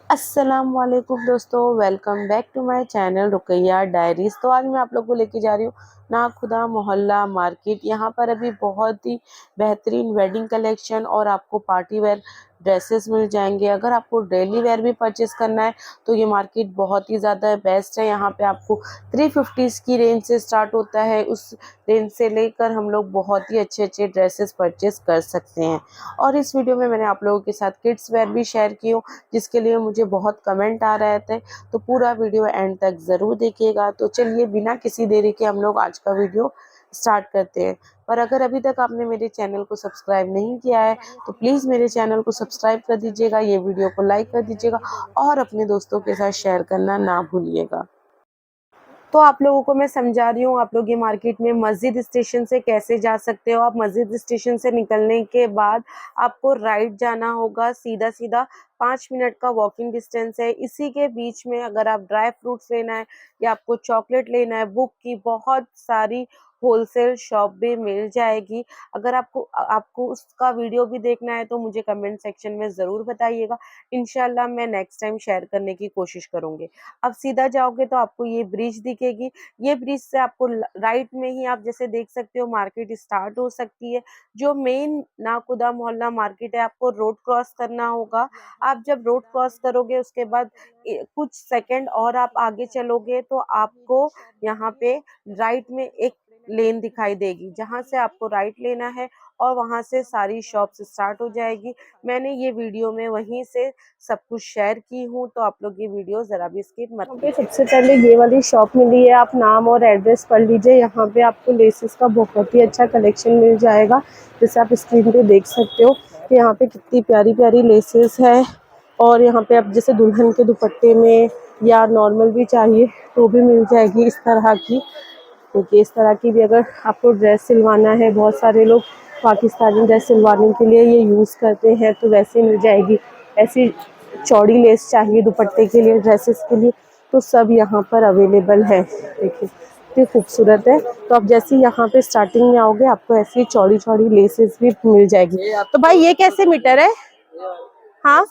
अस्सलाम वालेकुम दोस्तों, welcome back to my channel Rukaiya diaries. तो आज मैं आप लोग को लेके जा रही हूँ नाखुदा मोहल्ला मार्केट। यहाँ पर अभी बहुत ही बेहतरीन वेडिंग कलेक्शन और आपको पार्टी वेयर ड्रेसेस मिल जाएंगे। अगर आपको डेली वेयर भी परचेस करना है तो ये मार्केट बहुत ही ज़्यादा बेस्ट है। यहाँ पे आपको 350 की रेंज से स्टार्ट होता है, उस रेंज से लेकर हम लोग बहुत ही अच्छे अच्छे ड्रेसेस परचेस कर सकते हैं। और इस वीडियो में मैंने आप लोगों के साथ किड्स वेयर भी शेयर की हूँ, जिसके लिए मुझे बहुत कमेंट आ रहे थे। तो पूरा वीडियो एंड तक ज़रूर देखिएगा। तो चलिए बिना किसी देरी के हम लोग आज का वीडियो स्टार्ट करते हैं। पर अगर अभी तक आपने मेरे चैनल को सब्सक्राइब नहीं किया है तो प्लीज़ मेरे चैनल को सब्सक्राइब कर दीजिएगा, ये वीडियो को लाइक कर दीजिएगा और अपने दोस्तों के साथ शेयर करना ना भूलिएगा। तो आप लोगों को मैं समझा रही हूँ, आप लोग ये मार्केट में मस्जिद स्टेशन से कैसे जा सकते हो। आप मस्जिद स्टेशन से निकलने के बाद आपको राइट जाना होगा, सीधा सीधा 5 मिनट का वॉकिंग डिस्टेंस है। इसी के बीच में अगर आप ड्राई फ्रूट्स लेना है या आपको चॉकलेट लेना है, बुक की बहुत सारी होलसेल शॉप भी मिल जाएगी। अगर आपको आपको उसका वीडियो भी देखना है तो मुझे कमेंट सेक्शन में ज़रूर बताइएगा। इंशाल्लाह मैं नेक्स्ट टाइम शेयर करने की कोशिश करूँगी। अब सीधा जाओगे तो आपको ये ब्रिज दिखेगी। ये ब्रिज से आपको राइट में ही आप जैसे देख सकते हो मार्केट स्टार्ट हो सकती है। जो मेन नाकुदा मोहल्ला मार्केट है, आपको रोड क्रॉस करना होगा। आप जब रोड क्रॉस करोगे उसके बाद कुछ सेकंड और आप आगे चलोगे तो आपको यहाँ पे राइट में एक लेन दिखाई देगी, जहाँ से आपको राइट लेना है और वहां से सारी शॉप्स स्टार्ट हो जाएगी। मैंने ये वीडियो में वहीं से सब कुछ शेयर की हूँ, तो आप लोग ये वीडियो ज़रा भी स्किप मत कीजिए। सबसे पहले ये वाली शॉप मिली है, आप नाम और एड्रेस पढ़ लीजिए। यहाँ पे आपको लेसेस का बहुत ही अच्छा कलेक्शन मिल जाएगा। जैसे आप स्क्रीन पे देख सकते हो कि यहाँ पे कितनी प्यारी प्यारी लेसेस है। और यहाँ पे आप जैसे दुल्हन के दुपट्टे में या नॉर्मल भी चाहिए तो भी मिल जाएगी इस तरह की। क्योंकि इस तरह की भी अगर आपको ड्रेस सिलवाना है, बहुत सारे लोग पाकिस्तानी ड्रेस सिलवाने के लिए ये यूज़ करते हैं, तो वैसे मिल जाएगी। ऐसी चौड़ी लेस चाहिए दुपट्टे के लिए, ड्रेसेस के लिए, तो सब यहाँ पर अवेलेबल है। देखिए कितनी खूबसूरत है। तो आप जैसे यहाँ पे स्टार्टिंग में आओगे आपको ऐसी चौड़ी चौड़ी लेसेस भी मिल जाएगी। तो भाई ये कैसे मीटर है? हाँ,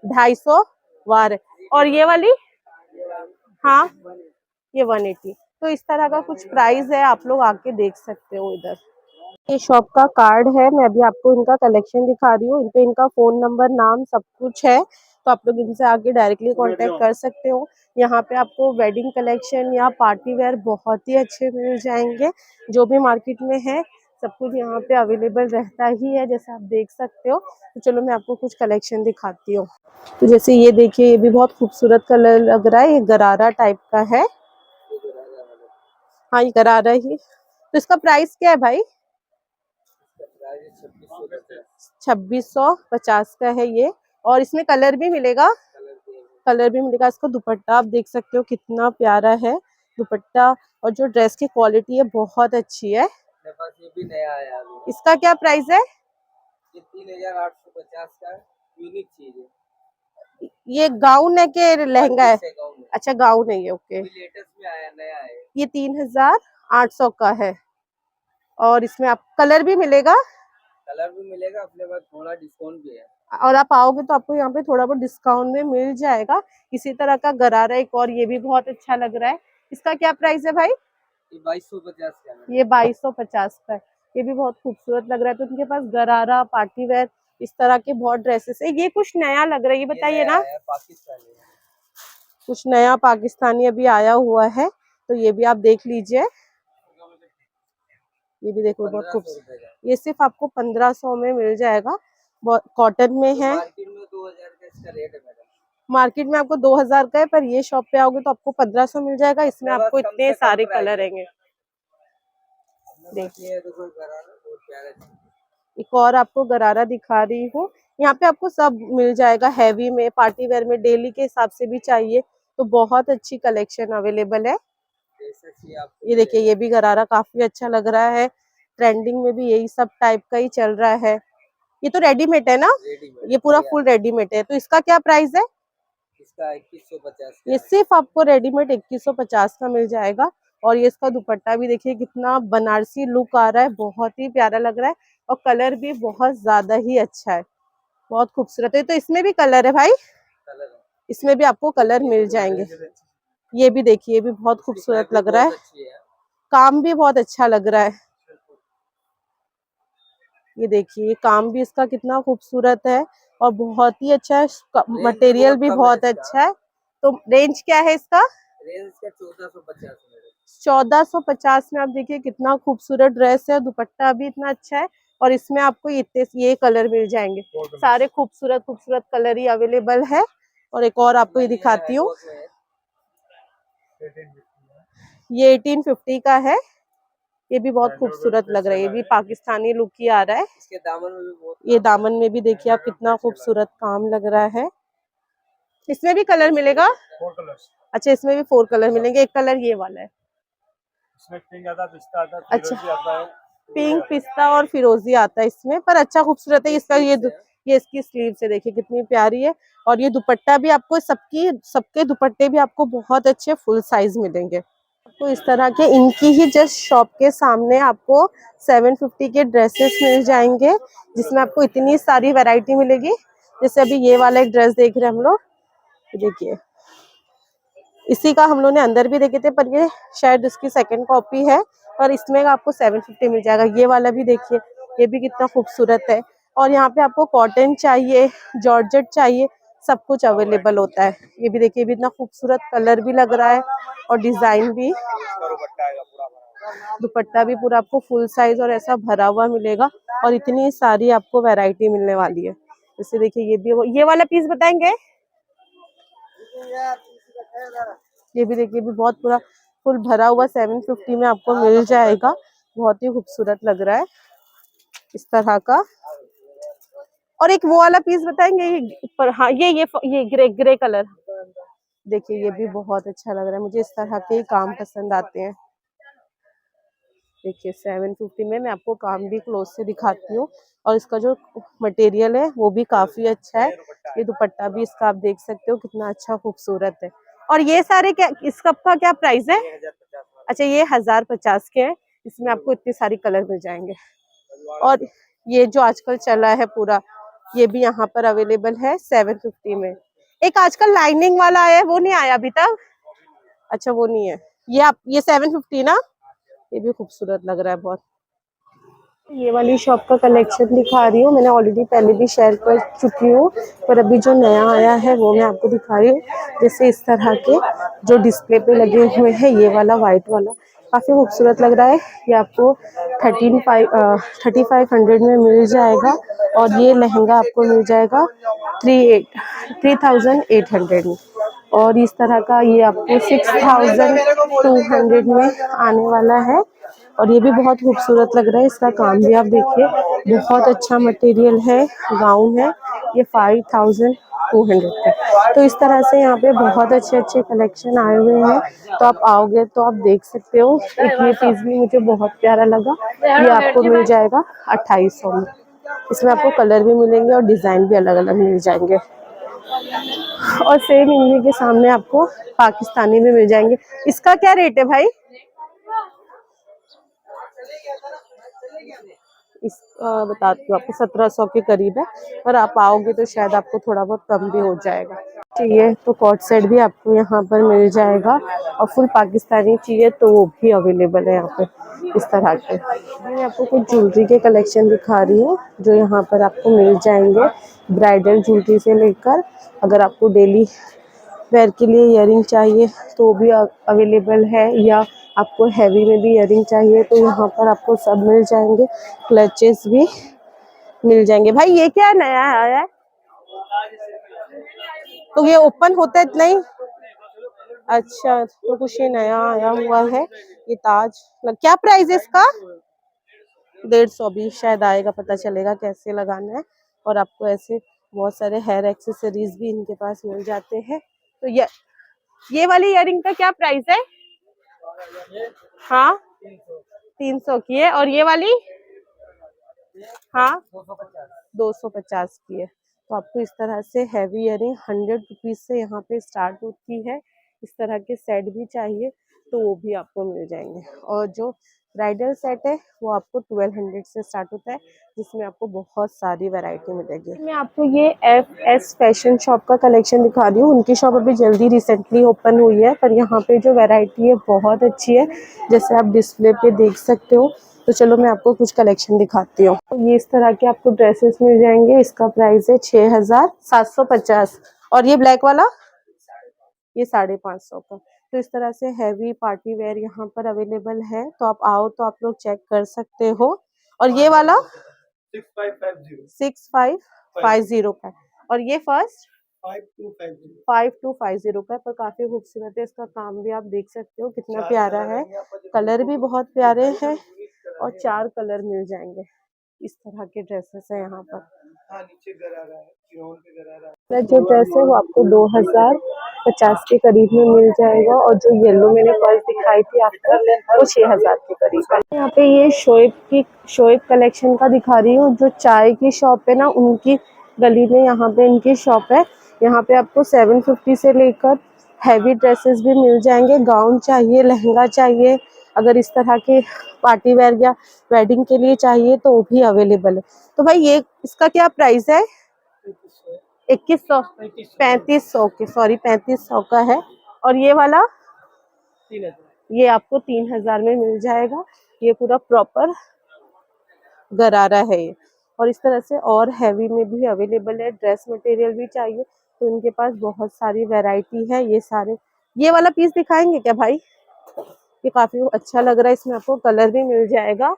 250 वार। और ये वाली? हाँ, ये 180। तो इस तरह का कुछ प्राइस है, आप लोग आके देख सकते हो इधर। ये शॉप का कार्ड है, मैं अभी आपको इनका कलेक्शन दिखा रही हूँ। इन पे इनका फोन नंबर, नाम सब कुछ है, तो आप लोग इनसे आके डायरेक्टली कांटेक्ट कर सकते हो। यहाँ पे आपको वेडिंग कलेक्शन या पार्टी वेयर बहुत ही अच्छे मिल जाएंगे। जो भी मार्केट में है सब कुछ यहाँ पे अवेलेबल रहता ही है, जैसे आप देख सकते हो। तो चलो मैं आपको कुछ कलेक्शन दिखाती हूँ। तो जैसे ये देखिए, ये भी बहुत खूबसूरत कलर लग रहा है, ये गरारा टाइप का है। हाँ, ये गरारा ही। तो इसका प्राइस क्या है भाई? 2650 का है ये। और इसमें कलर भी मिलेगा? कलर भी मिलेगा। इसका दुपट्टा आप देख सकते हो कितना प्यारा है दुपट्टा। और जो ड्रेस की क्वालिटी है बहुत अच्छी है। ये भी नया आया अभी। इसका क्या प्राइस है? ये 3850 का यूनिक चीज है। ये गाउन है कि लहंगा है? अच्छा, गाउन है ये। ओके, लेटेस्ट में आया, नया है ये। 3800 का है। और इसमें आप कलर भी मिलेगा? कलर भी मिलेगा, अपने पास थोड़ा डिस्काउंट भी है। और आप आओगे तो आपको यहाँ पे थोड़ा बहुत डिस्काउंट में मिल जाएगा। इसी तरह का गरारा एक और ये भी बहुत अच्छा लग रहा है। इसका क्या प्राइस है भाई? ये 2250 का है। ये 2250 का है। ये भी बहुत खूबसूरत लग रहा है। तो उनके पास गरारा, पार्टी वेयर, इस तरह के बहुत ड्रेसेस है। ये कुछ नया लग रहा है, ये बताइए ना। पाकिस्तानी, कुछ नया पाकिस्तानी अभी आया हुआ है, तो ये भी आप देख लीजिए। ये भी देखो बहुत खूबसूरत। ये सिर्फ आपको 1500 में मिल जाएगा। बहुत कॉटन में है। मार्केट में 2000 का इसका रेट है मैडम। मार्केट में आपको 2000 का है, पर ये शॉप पे आओगे तो आपको 1500 मिल जाएगा। इसमें आपको इतने सारे कलर रहेंगे। देखिए एक और आपको गरारा दिखा रही हूँ। यहाँ पे आपको सब मिल जाएगा, हैवी में, पार्टी वेयर में, डेली के हिसाब से भी चाहिए तो बहुत अच्छी कलेक्शन अवेलेबल है। ये देखिए, ये भी गरारा काफी अच्छा लग रहा है। ट्रेंडिंग में भी यही सब टाइप का ही चल रहा है। ये तो रेडीमेड है ना? ये पूरा फुल रेडीमेड है। तो इसका क्या प्राइस है? इसका 2150। ये सिर्फ आपको रेडीमेड 2150 का मिल जाएगा। और ये इसका दुपट्टा भी देखिए कितना बनारसी लुक आ रहा है, बहुत ही प्यारा लग रहा है। और कलर भी बहुत ज्यादा ही अच्छा है, बहुत खूबसूरत है। तो इसमें भी कलर है भाई? कलर है। इसमें भी आपको कलर मिल जाएंगे। ये भी देखिए, ये भी बहुत खूबसूरत लग रहा है, काम भी बहुत अच्छा लग रहा है। ये देखिए, ये काम भी इसका कितना खूबसूरत है और बहुत ही अच्छा है, मटेरियल भी बहुत अच्छा है। तो रेंज क्या है इसका? रेंज इसका 1450 है। 1450 में आप देखिए कितना खूबसूरत ड्रेस है, दुपट्टा भी इतना अच्छा है और इसमें आपको ये कलर मिल जाएंगे। सारे खूबसूरत खूबसूरत कलर ही अवेलेबल है। और एक और आपको ये दिखाती हूँ, ये 1850 का है। ये भी बहुत खूबसूरत लग रहा है, ये भी पाकिस्तानी लुक ही आ रहा है। इसके दामन में भी बहुत, ये दामन में भी देखिए आप कितना खूबसूरत काम लग रहा है। इसमें भी कलर मिलेगा? 4 कलर्स। अच्छा, इसमें भी 4 कलर मिलेंगे। एक कलर ये वाला है, इसमें पिंक आता है, पिस्ता आता है, अच्छा, फिरोजी आता है, पिंक पिस्ता और फिरोजी आता है इसमें, पर अच्छा खूबसूरत है इसका। ये इसकी स्लीव से देखिए कितनी प्यारी है। और ये दुपट्टा भी आपको सबके दुपट्टे भी आपको बहुत अच्छे फुल साइज मिलेंगे। तो इस तरह के इनकी ही जस्ट शॉप के सामने आपको 750 के ड्रेसेस मिल जाएंगे, जिसमें आपको इतनी सारी वैरायटी मिलेगी। जैसे अभी ये वाला एक ड्रेस देख रहे हैं हम लोग, देखिए इसी का हम लोग ने अंदर भी देखे थे, पर ये शायद इसकी सेकंड कॉपी है और इसमें आपको 750 मिल जाएगा। ये वाला भी देखिए, ये भी कितना खूबसूरत है। और यहाँ पे आपको कॉटन चाहिए, जॉर्जेट चाहिए, सब कुछ अवेलेबल होता है। ये भी देखिए, भी इतना खूबसूरत कलर भी लग रहा है और डिजाइन भी। दुपट्टा भी पूरा आपको फुल साइज और ऐसा भरा हुआ मिलेगा और इतनी सारी आपको वैरायटी मिलने वाली है। जैसे देखिए, ये वाला पीस बताएंगे, ये भी देखिए, भी बहुत पूरा फुल भरा हुआ 750 में आपको मिल जाएगा। बहुत ही खूबसूरत लग रहा है इस तरह का। और एक वो वाला पीस बताएंगे, ये ऊपर, हाँ ये ग्रे कलर, देखिए ये भी बहुत अच्छा लग रहा है। मुझे इस तरह के काम पसंद आते हैं। देखिए 750 में मैं आपको काम भी क्लोज से दिखाती हूँ और इसका जो मटेरियल है वो भी काफी अच्छा है। ये दुपट्टा भी इसका आप देख सकते हो कितना अच्छा खूबसूरत है। और ये सारे क्या, इस कप का क्या प्राइस है? अच्छा, ये 1050 के हैं। इसमें आपको इतनी सारी कलर मिल जाएंगे। और ये जो आजकल चला है पूरा, ये भी यहाँ पर अवेलेबल है 750 में। एक आजकल लाइनिंग वाला आया है, वो नहीं आया अभी तक? अच्छा, वो नहीं है। ये 750 ना, ये भी खूबसूरत लग रहा है बहुत। ये वाली शॉप का कलेक्शन दिखा रही हूँ, मैंने ऑलरेडी पहले भी शेयर कर चुकी हूँ, पर अभी जो नया आया है वो मैं आपको दिखा रही हूँ। जैसे इस तरह के जो डिस्प्ले पे लगे हुए हैं, ये वाला व्हाइट वाला काफी खूबसूरत लग रहा है। ये आपको 3500 में मिल जाएगा और ये लहंगा आपको मिल जाएगा 3800 में। और इस तरह का ये आपको 6200 में आने वाला है और ये भी बहुत खूबसूरत लग रहा है। इसका काम भी आप देखिए, बहुत अच्छा मटेरियल है, गाउन है। ये 5200 का। तो इस तरह से यहाँ पे बहुत अच्छे अच्छे कलेक्शन आए हुए हैं। तो आप आओगे तो आप देख सकते हो। एक ये पीस भी मुझे बहुत प्यारा लगा, ये आपको मिल जाएगा 2800 में। इसमें आपको कलर भी मिलेंगे और डिजाइन भी अलग अलग मिल जाएंगे। और सेम इन्हीं के सामने आपको पाकिस्तानी में मिल जाएंगे। इसका क्या रेट है भाई? इस बताती हूँ आपको, 1700 के करीब है, पर आप आओगे तो शायद आपको थोड़ा बहुत कम भी हो जाएगा। चाहिए तो कॉट सेट भी आपको यहाँ पर मिल जाएगा और फुल पाकिस्तानी चाहिए तो वो भी अवेलेबल है यहाँ पे इस तरह के। मैं आपको कुछ ज्वेलरी के कलेक्शन दिखा रही हूँ जो यहाँ पर आपको मिल जाएंगे। ब्राइडल ज्वेलरी से लेकर, अगर आपको डेली वेयर के लिए इयरिंग चाहिए तो भी अवेलेबल है, या आपको हैवी में भी इयरिंग चाहिए तो यहाँ पर आपको सब मिल जाएंगे। क्लचेस भी मिल जाएंगे। भाई ये क्या नया आया है? तो ये ओपन होता है इतना ही? अच्छा, तो कुछ ये नया आया हुआ है। ये ताज, क्या प्राइस है इसका? 150 भी शायद आएगा, पता चलेगा कैसे लगाना है। और आपको ऐसे बहुत सारे हेयर एक्सेसरीज भी इनके पास मिल जाते हैं। तो ये वाली इयरिंग का क्या प्राइस है? हाँ, 300 की है। और ये वाली? हाँ, 250 की है। तो आपको इस तरह से हैवी इयरिंग 100 रुपीज से यहाँ पे स्टार्ट होती है। इस तरह के सेट भी चाहिए तो वो भी आपको मिल जाएंगे। और जो ब्राइडल सेट है वो आपको 1200 से स्टार्ट होता है, जिसमें आपको बहुत सारी वैरायटी मिलेगी। मैं आपको ये FS फैशन शॉप का कलेक्शन दिखा रही हूँ। उनकी शॉप अभी जल्दी रिसेंटली ओपन हुई है, पर यहाँ पे जो वैरायटी है बहुत अच्छी है, जैसे आप डिस्प्ले पे देख सकते हो। तो चलो मैं आपको कुछ कलेक्शन दिखाती हूँ। तो ये इस तरह के आपको ड्रेसेस मिल जाएंगे। इसका प्राइस है 6750। और ये ब्लैक वाला ये 550 का। तो इस तरह से हैवी पार्टी वेयर यहाँ पर अवेलेबल है, तो आप आओ तो आप लोग चेक कर सकते हो। और ये वाला 6550 का है। और ये फर्स्ट 5250 का है, पर काफी खूबसूरत है। इसका काम भी आप देख सकते हो कितना प्यारा है, कलर भी बहुत प्यारे हैं और 4 कलर मिल जाएंगे। इस तरह के ड्रेसेस है यहाँ पर। जो ड्रेस है वो आपको 2050 के करीब में मिल जाएगा, और जो येलो मैंने पर्स दिखाई थी आपको वो 6000 के करीब है। यहाँ पे ये शोएब कलेक्शन का दिखा रही हूँ। जो चाय की शॉप है ना, उनकी गली में यहाँ पे इनकी शॉप है। यहाँ पे आपको 750 से लेकर हैवी ड्रेसेस भी मिल जाएंगे। गाउन चाहिए, लहंगा चाहिए, अगर इस तरह के पार्टी वेयर या वेडिंग के लिए चाहिए तो वो भी अवेलेबल है। तो भाई ये इसका क्या प्राइस है? 2100 3500 के, सॉरी 3500 का है। और ये वाला ये आपको 3000 में मिल जाएगा। ये पूरा प्रॉपर गरारा है ये। और इस तरह से और हैवी में भी अवेलेबल है। ड्रेस मटेरियल भी चाहिए तो इनके पास बहुत सारी वैरायटी है। ये सारे, ये वाला पीस दिखाएंगे क्या भाई? ये काफी अच्छा लग रहा है, इसमें आपको कलर भी मिल जाएगा।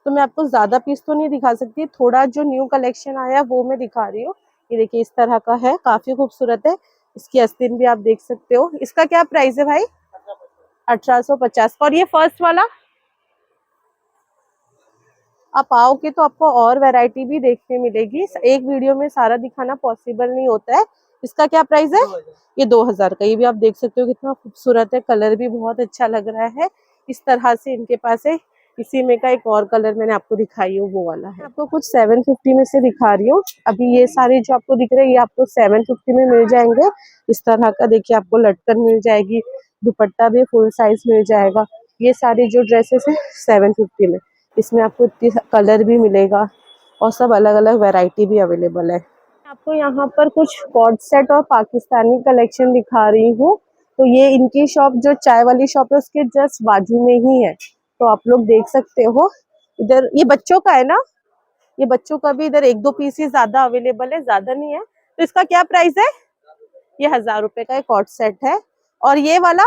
तो मैं आपको ज्यादा पीस तो नहीं दिखा सकती, थोड़ा जो न्यू कलेक्शन आया वो मैं दिखा रही हूँ। ये देखिए इस तरह का है, काफी खूबसूरत है। इसकी आस्तीन भी आप देख सकते हो। इसका क्या प्राइस है भाई? 1850। और ये फर्स्ट वाला आप आओगे तो आपको और वैरायटी भी देखने मिलेगी। एक वीडियो में सारा दिखाना पॉसिबल नहीं होता है। इसका क्या प्राइस है? ये 2000 का। ये भी आप देख सकते हो कितना खूबसूरत है, कलर भी बहुत अच्छा लग रहा है। इस तरह से इनके पास है। इसी में का एक और कलर मैंने आपको दिखाई हूँ वो वाला है। आपको कुछ 750 में से दिखा रही हूँ। अभी ये सारे जो आपको दिख रहे हैं ये आपको 750 में मिल जाएंगे। इस तरह का देखिए आपको लटकन मिल जाएगी, दुपट्टा भी फुल साइज मिल जाएगा। ये सारे जो ड्रेसेस है 750 में। इसमें आपको इतनी कलर भी मिलेगा और सब अलग अलग वैरायटी भी अवेलेबल है। आपको यहाँ पर कुछ कॉर्ड सेट और पाकिस्तानी कलेक्शन दिखा रही हूँ। तो ये इनकी शॉप जो चाय वाली शॉप है उसके जस्ट बाजू में ही है, तो आप लोग देख सकते हो। इधर ये बच्चों का है ना, ये बच्चों का भी इधर 1-2 पीस ही ज्यादा अवेलेबल है, ज्यादा नहीं है। तो इसका क्या प्राइस है? ये 1000 रुपए का एक कॉर्ड सेट है। और ये वाला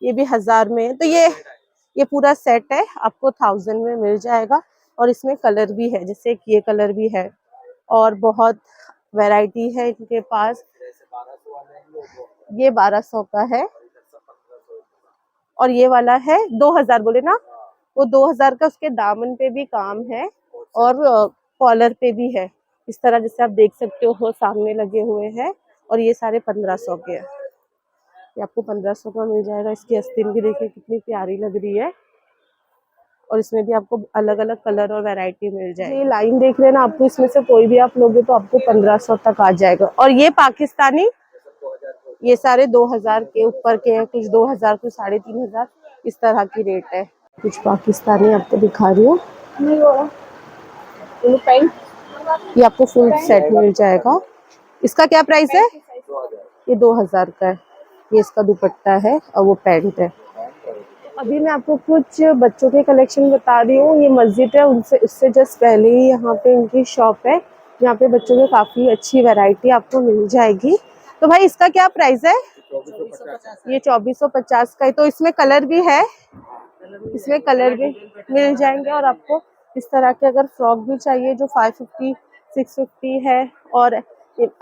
ये भी 1000 में है। तो ये पूरा सेट है आपको 1000 में मिल जाएगा। और इसमें कलर भी है, जैसे एक ये कलर भी है और बहुत वैरायटी है इनके पास। ये 1200 का है। और ये वाला है 2000 बोले ना, वो 2000 का। उसके दामन पे भी काम है और कॉलर पे भी है। इस तरह जैसे आप देख सकते हो सामने लगे हुए हैं। और ये सारे 1500 के हैं। ये आपको 1500 का मिल जाएगा। इसकी आस्तीन भी देखिए कितनी प्यारी लग रही है। और इसमें भी आपको अलग अलग कलर और वैरायटी मिल जाएगी। ये लाइन देख रहे हैं ना, आपको इसमें से कोई भी आप लोगे तो आपको 1500 तक आ जाएगा। और ये पाकिस्तानी ये सारे 2000 के ऊपर के हैं, कुछ 2000 कुछ 3500, इस तरह की रेट है। कुछ पाकिस्तानी आपको दिखा रही हूँ। ये आपको फुल सेट मिल जाएगा। इसका क्या प्राइस है? ये 2000 का है। ये इसका दुपट्टा है और वो पैंट है। अभी मैं आपको कुछ बच्चों के कलेक्शन बता रही हूँ। ये मस्जिद है, उनसे उससे जस्ट पहले ही यहाँ पे इनकी शॉप है। यहाँ पे बच्चों की काफी अच्छी वैरायटी आपको मिल जाएगी। तो भाई इसका क्या प्राइस है? ये 2450 का है। तो इसमें कलर भी है, इसमें कलर भी मिल जाएंगे। और आपको इस तरह के अगर फ्रॉक भी चाहिए जो 550 650 है, और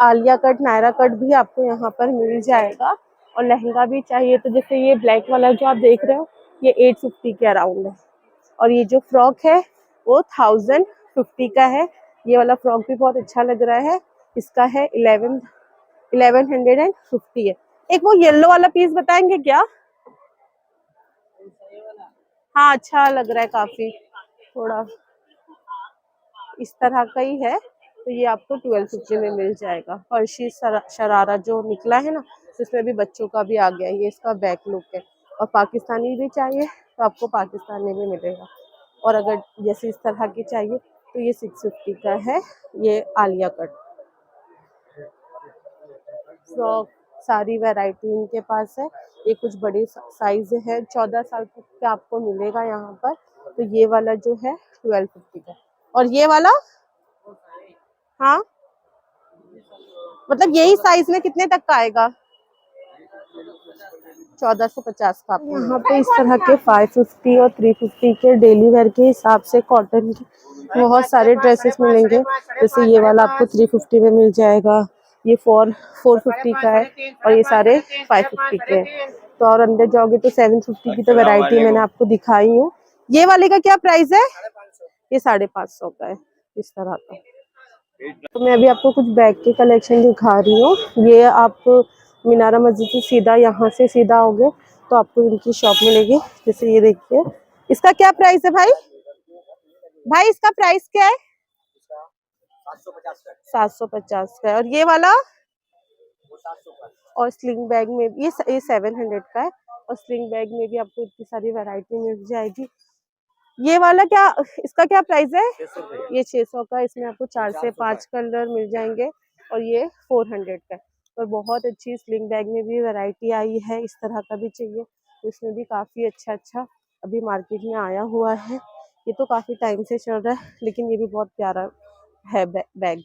आलिया कट नायरा कट भी आपको यहाँ पर मिल जाएगा। और लहंगा भी चाहिए तो जैसे ये ब्लैक वाला जो आप देख रहे हो ये 850 के अराउंड है। और ये जो फ्रॉक है वो 1050 का है। ये वाला फ्रॉक भी बहुत अच्छा लग रहा है। इसका है 1150 है। एक वो येलो वाला पीस बताएंगे क्या? हाँ अच्छा लग रहा है काफी, थोड़ा इस तरह का ही है। तो ये आपको 1250 में मिल जाएगा। फर्शी शरारा जो निकला है ना, तो इसमें भी बच्चों का भी आ गया है। ये इसका बैक लुक है। और पाकिस्तानी भी चाहिए तो आपको पाकिस्तानी भी मिलेगा। और अगर जैसे इस तरह की चाहिए तो ये 650 का है। ये आलिया कट फ्रॉक सारी वैरायटी इनके पास है। ये कुछ बड़ी साइज है, 14 साल तक का आपको मिलेगा यहाँ पर। तो ये वाला जो है 1250 का। और ये वाला, हाँ मतलब यही साइज में कितने तक का आएगा? 1450 का। यहाँ पे इस तरह के 550 और 350 के डेली वेयर के हिसाब से कॉटन के बहुत सारे ड्रेसेस मिलेंगे। जैसे ये वाला आपको 350 में मिल जाएगा, ये 450 का है, और ये सारे 550 के हैं। तो और अंदर जाओगे तो 750 की तो वैरायटी मैंने आपको दिखाई हूँ। ये वाले का क्या प्राइस है? ये 550 का है इस तरह का। तो मैं अभी आपको कुछ बैग के कलेक्शन दिखा रही हूँ। ये आप मीनारा मस्जिद से सीधा, यहाँ से सीधा आओगे तो आपको इनकी शॉप मिलेगी। जैसे ये देखिए, इसका क्या प्राइस है भाई? भाई इसका प्राइस क्या है? 750 का है। और ये वाला? और स्लिंग बैग में ये 700 का है। और स्लिंग बैग में भी आपको इतनी सारी वैरायटी मिल जाएगी। ये वाला क्या, इसका क्या प्राइस है? ये 600 का। इसमें आपको 4 से 5 कलर मिल जाएंगे। और ये 400 का है। और बहुत अच्छी स्लिंग बैग में भी वैरायटी आई है। इस तरह का भी चाहिए तो इसमें भी काफी अच्छा अभी मार्केट में आया हुआ है। ये तो काफी टाइम से चल रहा है, लेकिन ये भी बहुत प्यारा है बैग।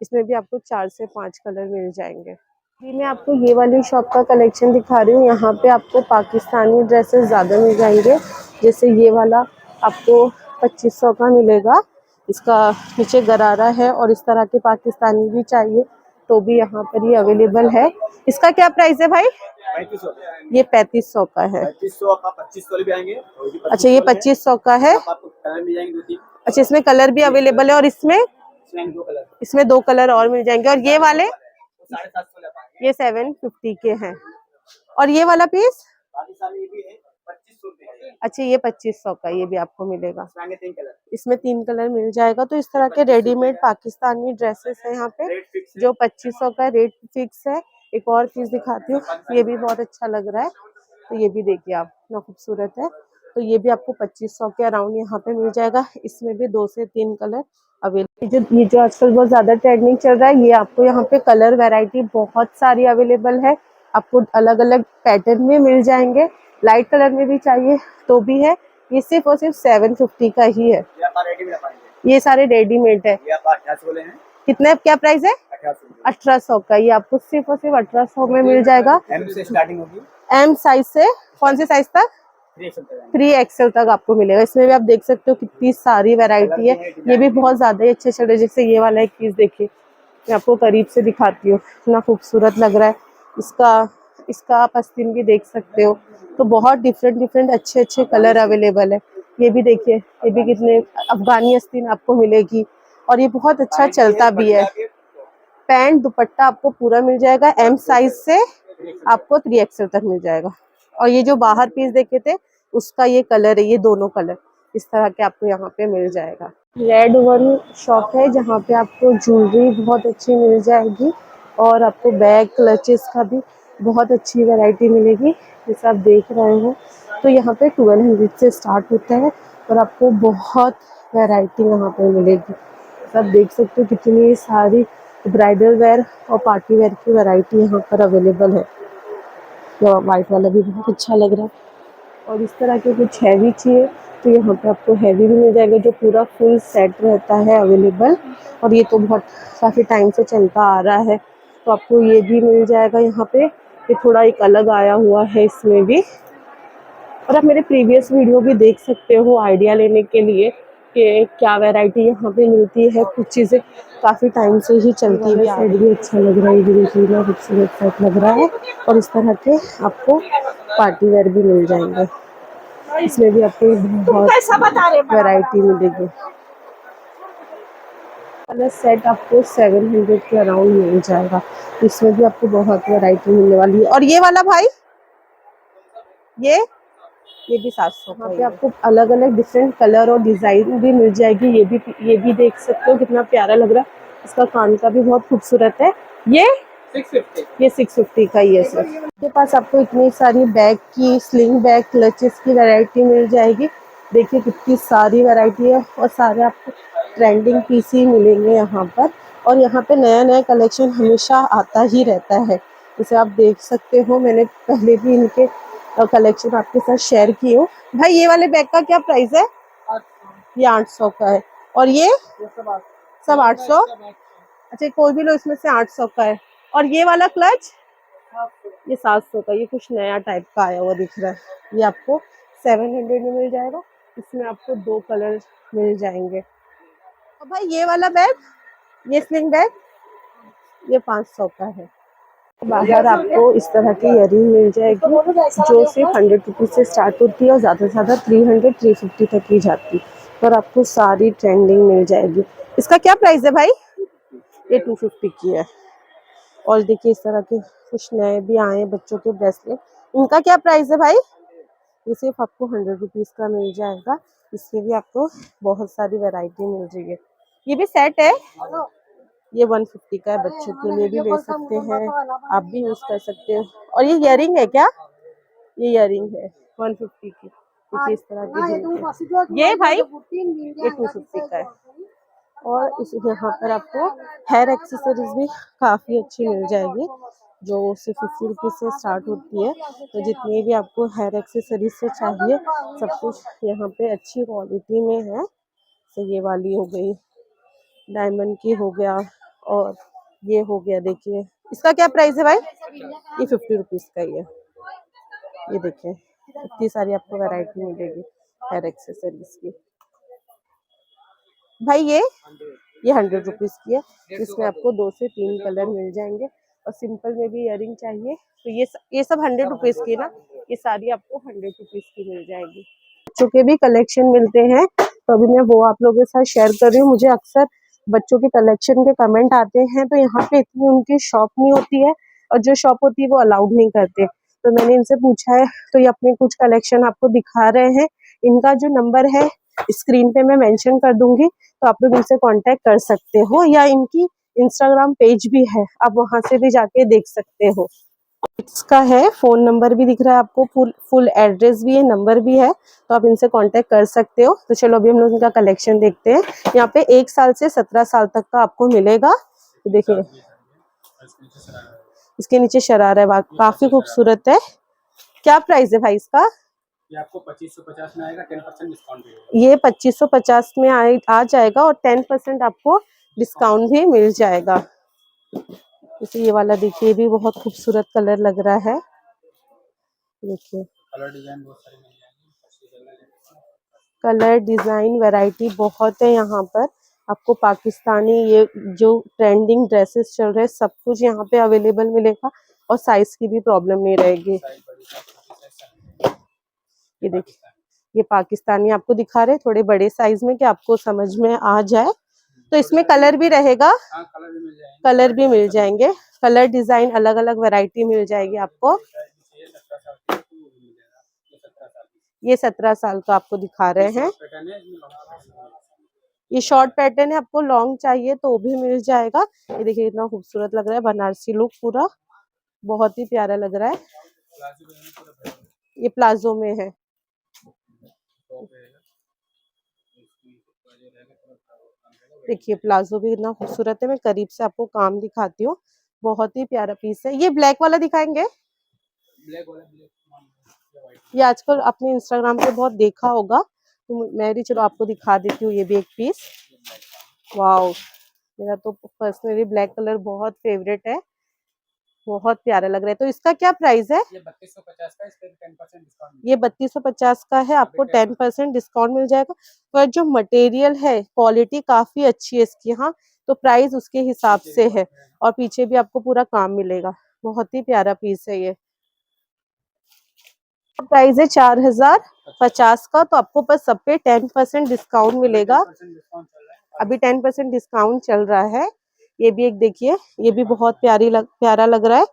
इसमें भी आपको 4 से 5 कलर मिल जाएंगे। जी मैं आपको ये वाली शॉप का कलेक्शन दिखा रही हूँ। यहाँ पे आपको पाकिस्तानी ड्रेसेस ज़्यादा मिल जाएंगे। जैसे ये वाला आपको 2500 का मिलेगा। इसका नीचे गरारा है। और इस तरह के पाकिस्तानी भी चाहिए तो भी यहाँ पर ये अवेलेबल है। इसका क्या प्राइस है भाई? 3500। ये 3500 का है। 3500 का 2500 भी आएंगे। अच्छा ये 2500 का है। आपको कलर मिल जाएंगे 2-3। अच्छा इसमें कलर भी अवेलेबल है। और इसमें 2 कलर, इसमें 2 कलर और मिल जाएंगे। और ये वाले 750 ले पाएंगे। ये 750 के हैं। और ये वाला पीस पाकिस्तानी भी है 2500 रुपए। अच्छा ये 2500 का, ये भी आपको मिलेगा। 3 कलर, इसमें 3 कलर मिल जाएगा। तो इस तरह के रेडीमेड पाकिस्तानी ड्रेसेस है यहाँ पे रेट फिक्स है। जो 2500 का रेट फिक्स है। एक और पीस दिखाती हूँ, ये भी बहुत अच्छा लग रहा है। तो ये भी देखिए आप, कितना खूबसूरत है। तो ये भी आपको 2500 के अराउंड यहाँ पे मिल जाएगा। इसमें भी 2 से 3 कलर अवेलेबल। ये जो आजकल बहुत ज्यादा ट्रेंडिंग चल रहा है, ये आपको यहाँ पे कलर वैरायटी बहुत सारी अवेलेबल है। आपको अलग अलग पैटर्न में मिल जाएंगे। लाइट कलर में भी चाहिए तो भी है। ये सिर्फ और सिर्फ 750 का ही है। ये सारे रेडीमेड है। ये आप 1800 बोले हैं। कितने, क्या प्राइस है? 1800 का। ये आपको सिर्फ और सिर्फ 1800 में मिल जाएगा। एम से स्टार्टिंग होगी। एम साइज से कौन से साइज तक? 3XL तक आपको मिलेगा। इसमें भी आप देख सकते हो कितनी सारी वैरायटी है। ये भी बहुत ज्यादा ही अच्छे चल रहे। जैसे ये वाला एक पीस देखिए, मैं आपको करीब से दिखाती हूँ, इतना खूबसूरत लग रहा है। इसका आप आस्तीन भी देख सकते हो। तो बहुत डिफरेंट अच्छे कलर अवेलेबल है। ये भी देखिए, ये भी कितने अफगानी आस्तीन आपको मिलेगी। और ये बहुत अच्छा चलता भी है। पैंट दुपट्टा आपको पूरा मिल जाएगा। एम साइज से आपको 3XL तक मिल जाएगा। और ये जो बाहर पीस देखे थे उसका ये कलर है, ये दोनों कलर इस तरह के आपको यहाँ पे मिल जाएगा। रेड वन शॉप है जहाँ पे आपको ज्वेलरी बहुत अच्छी मिल जाएगी। और आपको बैग क्लचेस का भी बहुत अच्छी वैरायटी मिलेगी। जैसे आप देख रहे हो तो यहाँ पे 1200 से स्टार्ट होता है। और आपको बहुत वैरायटी यहाँ पे मिलेगी। आप देख सकते हो कितनी सारी ब्राइडल वेयर और पार्टी वेयर की वैरायटी यहाँ पर अवेलेबल है। वाइट वाला भी बहुत अच्छा लग रहा है। और इस तरह के कुछ हैवी चाहिए तो यहाँ पे आपको हैवी भी मिल जाएगा, जो पूरा फुल सेट रहता है अवेलेबल। और ये तो बहुत काफ़ी टाइम से चलता आ रहा है, तो आपको ये भी मिल जाएगा यहाँ पे। ये थोड़ा एक अलग आया हुआ है इसमें भी। और आप मेरे प्रीवियस वीडियो भी देख सकते हो आइडिया लेने के लिए कि क्या वैरायटी यहाँ पे मिलती है। कुछ चीज़ें काफ़ी टाइम से ही चलती है। सेट भी अच्छा लग रहा है, ये देखिए ना खूबसूरत सेट लग रहा है। और इस तरह के आपको पार्टी वेयर भी मिल जाएंगे। इसमें भी आपको बहुत वैरायटी मिलेगी। वाला सेट आपको 700 के अराउंड मिल जाएगा। इसमें भी आपको बहुत वैरायटी मिलने वाली है। और ये वाला भाई, ये भी 700 का। यहाँ पे आपको अलग अलग डिफरेंट कलर और डिजाइन भी मिल जाएगी। ये भी देख सकते हो कितना प्यारा लग रहा है। इसका कान का भी बहुत खूबसूरत है। ये 650। ये 650 का ही है सर। आपके पास आपको इतनी सारी बैग की, स्लिंग बैग, क्लचेस की वैरायटी मिल जाएगी। देखिए कितनी सारी वैरायटी है और सारे आपको ट्रेंडिंग पीस ही मिलेंगे यहाँ पर। और यहाँ पे नया नया कलेक्शन हमेशा आता ही रहता है, जैसे आप देख सकते हो। मैंने पहले भी इनके कलेक्शन आपके साथ शेयर किए हो। भाई ये वाले बैग का क्या प्राइस है? ये 800 का है। और ये सब 800? अच्छा कोई भी लो, इसमें से 800 का है। और ये वाला क्लच ये 700 का। ये कुछ नया टाइप का आया हुआ दिख रहा है। ये आपको 700 में मिल जाएगा। इसमें आपको 2 कलर मिल जाएंगे। और भाई ये वाला बैग, ये स्लिंग बैग, ये 500 का है। बाहर आपको इस तरह की इयरिंग मिल जाएगी जो सिर्फ 100 रुपीज़ से स्टार्ट होती है और ज़्यादा से ज़्यादा 300-350 तक की जाती है। पर आपको सारी ट्रेंडिंग मिल जाएगी। इसका क्या प्राइस है भाई? ये 250 की है। और देखिए इस तरह के कुछ नए भी आए हैं बच्चों के ब्रेसलेट। इनका क्या प्राइस है भाई? ये सिर्फ आपको 100 रुपीज़ का मिल जाएगा। इसमें भी आपको बहुत सारी वैरायटी मिल रही है। ये भी सेट है। ये 150 का है, बच्चों के लिए भी ले सकते हैं, आप भी यूज कर सकते हो। और ये इयरिंग है क्या? ये इयरिंग है 150 की। देखिए इस तरह की झुमके। ये भाई ये 250 का है। और इस यहाँ पर आपको हेयर एक्सेसरीज भी काफ़ी अच्छी मिल जाएगी जो सिर्फ 50 रुपीज़ से स्टार्ट होती है। तो जितनी भी आपको हेयर एक्सेसरीज से चाहिए सब कुछ यहाँ पे अच्छी क्वालिटी में है। तो ये वाली हो गई, डायमंड की हो गया, और ये हो गया। देखिए इसका क्या प्राइस है भाई? ये 50 रुपीज़ का ही है। ये देखिए इतनी सारी आपको वैरायटी मिलेगी हेयर एक्सेसरीज की। भाई ये 100 रुपीज़ की है। इसमें आपको 2 से 3 कलर मिल जाएंगे। और सिंपल में भी इयरिंग चाहिए तो ये सब 100 रुपीज़ की ना, ये सारी आपको 100 रुपीज़ की मिल जाएगी। बच्चों के भी कलेक्शन मिलते हैं तो अभी मैं वो आप लोगों के साथ शेयर कर रही हूँ। मुझे अक्सर बच्चों के कलेक्शन के कमेंट आते हैं तो यहाँ पे इतनी उनकी शॉप नहीं होती है और जो शॉप होती है वो अलाउड नहीं करते। तो मैंने इनसे पूछा है तो ये अपने कुछ कलेक्शन आपको दिखा रहे हैं। इनका जो नंबर है स्क्रीन पे मैं मेंशन कर दूंगी, तो आप लोग इनसे कांटेक्ट कर सकते हो, या इनकी इंस्टाग्राम पेज भी है, आप वहां से भी जाके देख सकते हो। इसका है फोन नंबर भी दिख रहा है आपको, फुल एड्रेस भी है, नंबर भी है, तो आप इनसे कांटेक्ट कर सकते हो। तो चलो अभी हम लोग इनका कलेक्शन देखते हैं। यहाँ पे 1 साल से 17 साल तक का आपको मिलेगा। देखिए इसके नीचे शरारा है, काफी खूबसूरत है। क्या प्राइस है भाई इसका? ये आपको 2550 में आएगा, 10% डिस्काउंट भी होगा। ये 2550 में आ जाएगा और 10% आपको डिस्काउंट भी मिल जाएगा। जैसे ये वाला देखिए भी बहुत खूबसूरत कलर लग रहा है। देखिए कलर डिजाइन बहुत सारे मिल जाएंगे। कलर डिजाइन वैरायटी बहुत है यहाँ पर। आपको पाकिस्तानी ये जो ट्रेंडिंग ड्रेसेस चल रहे हैं सब कुछ यहाँ पे अवेलेबल मिलेगा और साइज की भी प्रॉब्लम नहीं रहेगी। ये देखिए ये पाकिस्तानी आपको दिखा रहे थोड़े बड़े साइज में कि आपको समझ में आ जाए। तो इसमें कलर भी रहेगा? हाँ, कलर भी मिल जाएंगे। कलर भी मिल जाएंगे, कलर डिजाइन अलग अलग वैरायटी मिल जाएगी आपको। ये 17 साल का आपको दिखा रहे हैं। ये शॉर्ट पैटर्न है, आपको लॉन्ग चाहिए तो भी मिल जाएगा। ये देखिए इतना खूबसूरत लग रहा है, बनारसी लुक पूरा बहुत ही प्यारा लग रहा है। ये प्लाजो में है। देखिए प्लाजो भी इतना खूबसूरत है, मैं करीब से आपको काम दिखाती हूँ। बहुत ही प्यारा पीस है। ये ब्लैक वाला दिखाएंगे? ये आजकल आपने इंस्टाग्राम पे बहुत देखा होगा, तो मैं भी चलो आपको दिखा देती हूँ। ये भी एक पीस, वाओ, मेरा तो पर्सनली ब्लैक कलर बहुत फेवरेट है, बहुत प्यारा लग रहा है। तो इसका क्या प्राइस है? ये 3250 का, इस पे 10% डिस्काउंट। ये 3250 का है, आपको 10% डिस्काउंट मिल जाएगा। पर जो मटेरियल है क्वालिटी काफी अच्छी है इसकी। हाँ तो प्राइस उसके हिसाब से है और पीछे भी आपको पूरा काम मिलेगा। बहुत ही प्यारा पीस है ये। प्राइस है 4050 का, तो आपको बस सब पे 10% डिस्काउंट मिलेगा। अभी 10% डिस्काउंट चल रहा है। ये भी एक देखिए, ये भी बहुत प्यारा लग रहा है।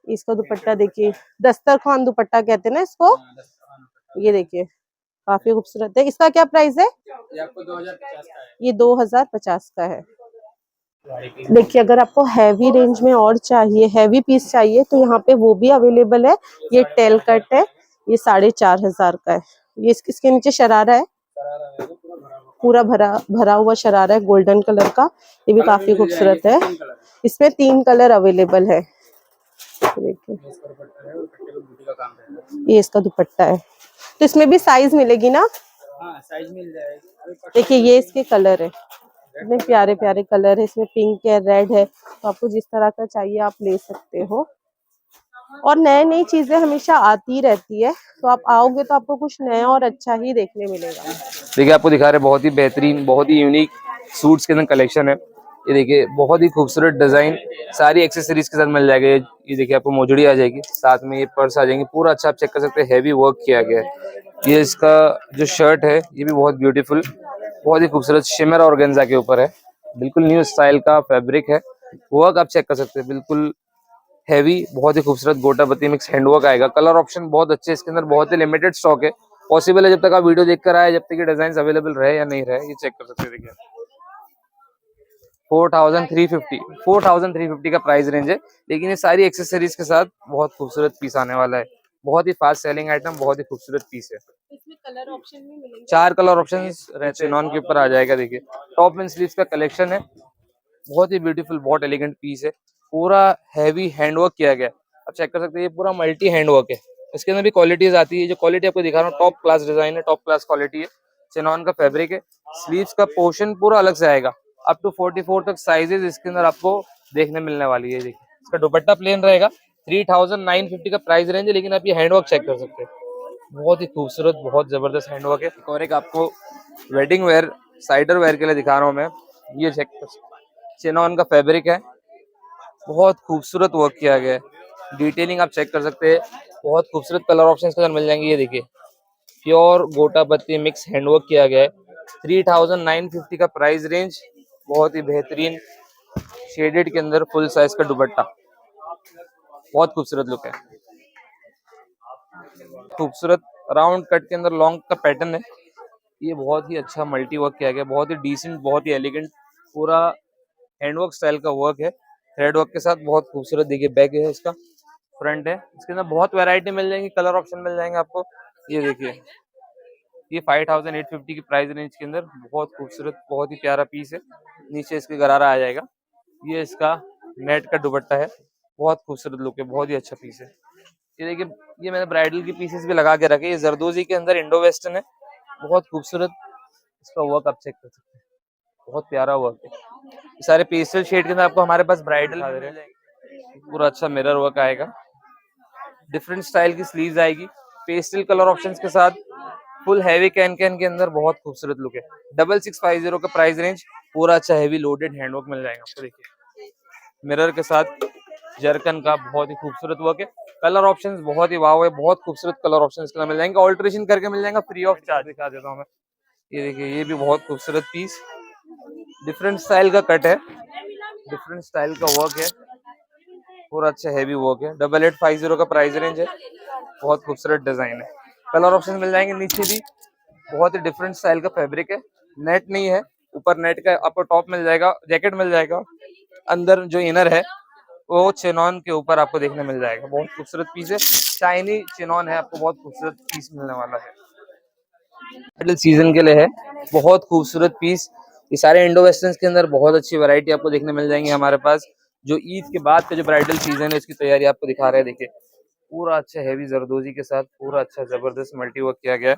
इसका दुपट्टा देखिए, दस्तरखान दुपट्टा कहते हैं ना इसको। ये देखिए काफी खूबसूरत है। इसका क्या प्राइस है? ये आपको 2050 का है। ये 2050 का है। देखिए अगर आपको हैवी रेंज में और चाहिए, हैवी पीस चाहिए, तो यहाँ पे वो भी अवेलेबल है। ये टेल कट है, ये 4,500 का है। ये इसके नीचे शरारा है, पूरा भरा भरा हुआ शरारा है गोल्डन कलर का। ये भी काफी खूबसूरत है। इसमें 3 कलर अवेलेबल है। देखिए ये इसका दुपट्टा है। तो इसमें भी साइज मिलेगी ना? हाँ साइज मिल जाएगी। देखिए ये इसके कलर है, इतने प्यारे प्यारे कलर है। इसमें पिंक है, रेड है, तो आपको जिस तरह का चाहिए आप ले सकते हो। और नई नई चीजें हमेशा आती रहती है, तो आप आओगे तो आपको कुछ नया और अच्छा ही देखने मिलेगा। देखिए आपको दिखा रहे बहुत ही बेहतरीन, बहुत ही यूनिक सूट्स के अंदर कलेक्शन है। ये देखिए बहुत ही खूबसूरत डिजाइन, सारी एक्सेसरीज के साथ मिल जाएगा। ये देखिए आपको मोजड़ी आ जाएगी, साथ में ये पर्स आ जाएंगे। पूरा अच्छा आप चेक कर सकते हैं, हैवी वर्क किया गया है। ये इसका जो शर्ट है ये भी बहुत ब्यूटीफुल, बहुत ही खूबसूरत शिमर ऑर्गेन्जा के ऊपर है। बिल्कुल न्यू स्टाइल का फैब्रिक है, वर्क आप चेक कर सकते हैं, बिल्कुल हैवी, बहुत ही खूबसूरत गोटापत्ती मिक्स हैंडवर्क आएगा। कलर ऑप्शन बहुत अच्छे, इसके अंदर बहुत ही लिमिटेड स्टॉक है। पॉसिबल है जब तक आप वीडियो देख कर आए, जब तक ये डिजाइन अवेलेबल रहे या नहीं रहे, ये चेक कर सकते हैं। देखिए 4,350 का प्राइस रेंज है, लेकिन ये सारी एक्सेसरीज के साथ बहुत खूबसूरत पीस आने वाला है। बहुत ही फास्ट सेलिंग आइटम, बहुत ही खूबसूरत पीस है। इसमें कलर ऑप्शन भी मिलेंगे, 4 कलर ऑप्शन रहते, नॉन के ऊपर आ जाएगा। देखिए टॉप एंड स्लीव्स का कलेक्शन है, बहुत ही ब्यूटीफुल, बहुत एलिगेंट पीस है। पूरा हैवी हैंडवर्क किया गया, आप चेक कर सकते हैं। ये पूरा मल्टी हैंडवर्क है, इसके अंदर भी क्वालिटीज आती है। जो क्वालिटी आपको दिखा रहा हूँ, टॉप क्लास डिजाइन है, टॉप क्लास क्वालिटी है। चिनॉन का फैब्रिक है, स्लीव्स का पोर्शन पूरा अलग से आएगा। अप टू 44 तक साइजेस इसके अंदर आपको देखने मिलने वाली है। देखिए इसका दुपट्टा प्लेन रहेगा। 3,950 का प्राइस रेंज है, लेकिन आप ये हैंडवर्क चेक कर सकते हैं, बहुत ही खूबसूरत, बहुत जबरदस्त हैंडवर्क है। और एक आपको वेडिंग वेयर, साइडर वेयर के लिए दिखा रहा हूँ मैं, ये चेक कर सकते हैं। चिनॉन का फैब्रिक है, बहुत खूबसूरत वर्क किया गया है। डिटेलिंग आप चेक कर सकते हैं, बहुत खूबसूरत कलर ऑप्शंस के साथ मिल जाएंगे। ये देखिए प्योर गोटापत्ती मिक्स हैंडवर्क किया गया है। 3,950 का प्राइस रेंज, बहुत ही बेहतरीन शेडेड के अंदर फुल साइज का दुपट्टा, बहुत खूबसूरत लुक है। खूबसूरत राउंड कट के अंदर लॉन्ग का पैटर्न है। ये बहुत ही अच्छा मल्टी वर्क किया गया, बहुत ही डिसेंट, बहुत ही एलिगेंट, पूरा हैंडवर्क स्टाइल का वर्क है, थ्रेड वर्क के साथ। बहुत खूबसूरत देखिए बैग है, इसका फ्रंट है। इसके अंदर बहुत वैरायटी मिल जाएंगी, कलर ऑप्शन मिल जाएंगे आपको। ये देखिए ये 5,850 की प्राइस रेंज के अंदर बहुत खूबसूरत, बहुत ही प्यारा पीस है। नीचे इसके गरारा आ जाएगा। ये इसका नेट का दुपट्टा है, बहुत खूबसूरत लुक है, बहुत ही अच्छा पीस है। ये देखिए ये मैंने ब्राइडल की पीसेस भी लगा के रखे। ये जरदोजी के अंदर इंडो वेस्टर्न है, बहुत खूबसूरत इसका वर्क आप चेक कर सकते हैं, बहुत प्यारा वर्क है। ये सारे पेस्टल शेड के अंदर आपको हमारे पास ब्राइडल मिल जाएंगे। पूरा अच्छा मिरर वर्क आएगा, डिफरेंट स्टाइल की स्लीव्स आएगी, पेस्टल कलर ऑप्शंस के साथ, फुल हैवी कैन कैन के अंदर, बहुत खूबसूरत लुक है। 6,650 का प्राइस रेंज, पूरा अच्छा हैवी लोडेड हैंडवर्क मिल जाएगा आपको। देखिए मिरर के साथ जरकन का बहुत ही खूबसूरत वर्क है। कलर ऑप्शंस बहुत ही वाव है, बहुत खूबसूरत कलर ऑप्शंस के मिल जाएंगे, ऑल्ट्रेशन करके मिल जाएगा फ्री ऑफ चार्ज। दिखा देता हूँ मैं, ये देखिए ये भी बहुत खूबसूरत पीस, डिफरेंट स्टाइल का कट है, डिफरेंट स्टाइल का वर्क है, पूरा अच्छा हैवी वर्क है। 8,850 का प्राइस रेंज है, बहुत खूबसूरत डिजाइन है। कलर ऑप्शन मिल जाएंगे नीचे भी, बहुत ही डिफरेंट स्टाइल का फैब्रिक है। नेट नहीं है, ऊपर नेट का आपको टॉप मिल जाएगा, जैकेट मिल जाएगा। अंदर जो इनर है वो चिनॉन के ऊपर आपको देखने मिल जाएगा, बहुत खूबसूरत पीस है। शाइनी चिनॉन है, आपको बहुत खूबसूरत पीस मिलने वाला है, ब्राइडल सीजन के लिए है, बहुत खूबसूरत पीस। ये सारे इंडो वेस्टर्न के अंदर बहुत अच्छी वैरायटी आपको देखने मिल जाएंगी हमारे पास। जो ईद के बाद का जो ब्राइडल सीजन है, इसकी तैयारी आपको दिखा रहे हैं। देखिए पूरा अच्छा हैवी जरदोजी के साथ, पूरा अच्छा जबरदस्त मल्टी वर्क किया गया है।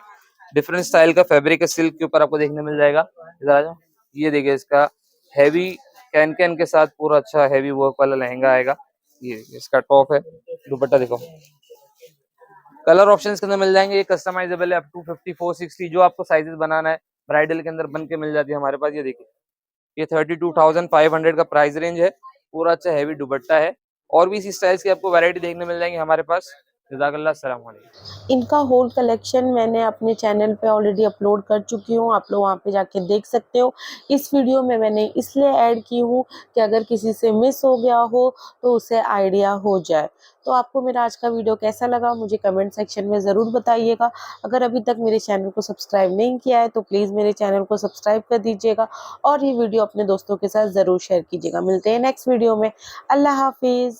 डिफरेंट स्टाइल का फैब्रिक है, सिल्क के ऊपर आपको देखने मिल जाएगा। इधर आ जाओ, ये देखिए इसका हैवी कैन कैन के साथ पूरा अच्छा हैवी वर्क वाला लहंगा आएगा। ये इसका टॉप है, दुपट्टा देखो। कलर ऑप्शंस के अंदर मिल जाएंगे, ये कस्टमाइजेबल है, अप टू 54, 60 जो आपको साइजेस बनाना है ब्राइडल के अंदर बन के मिल जाती है हमारे पास। ये देखिए ये 32,500 का प्राइस रेंज है, पूरा अच्छा हैवी दुपट्टा है। और भी इसी स्टाइल्स की आपको वैरायटी देखने मिल जाएंगे हमारे पास। जज़ाकल्लाह, अस्सलाम वालेकुम। इनका होल कलेक्शन मैंने अपने चैनल पे ऑलरेडी अपलोड कर चुकी हूँ, आप लोग वहाँ पे जाके देख सकते हो। इस वीडियो में मैंने इसलिए ऐड की हूँ कि अगर किसी से मिस हो गया हो तो उसे आइडिया हो जाए। तो आपको मेरा आज का वीडियो कैसा लगा मुझे कमेंट सेक्शन में ज़रूर बताइएगा। अगर अभी तक मेरे चैनल को सब्सक्राइब नहीं किया है तो प्लीज़ मेरे चैनल को सब्सक्राइब कर दीजिएगा और ये वीडियो अपने दोस्तों के साथ ज़रूर शेयर कीजिएगा। मिलते हैं नेक्स्ट वीडियो में। अल्लाह हाफिज़।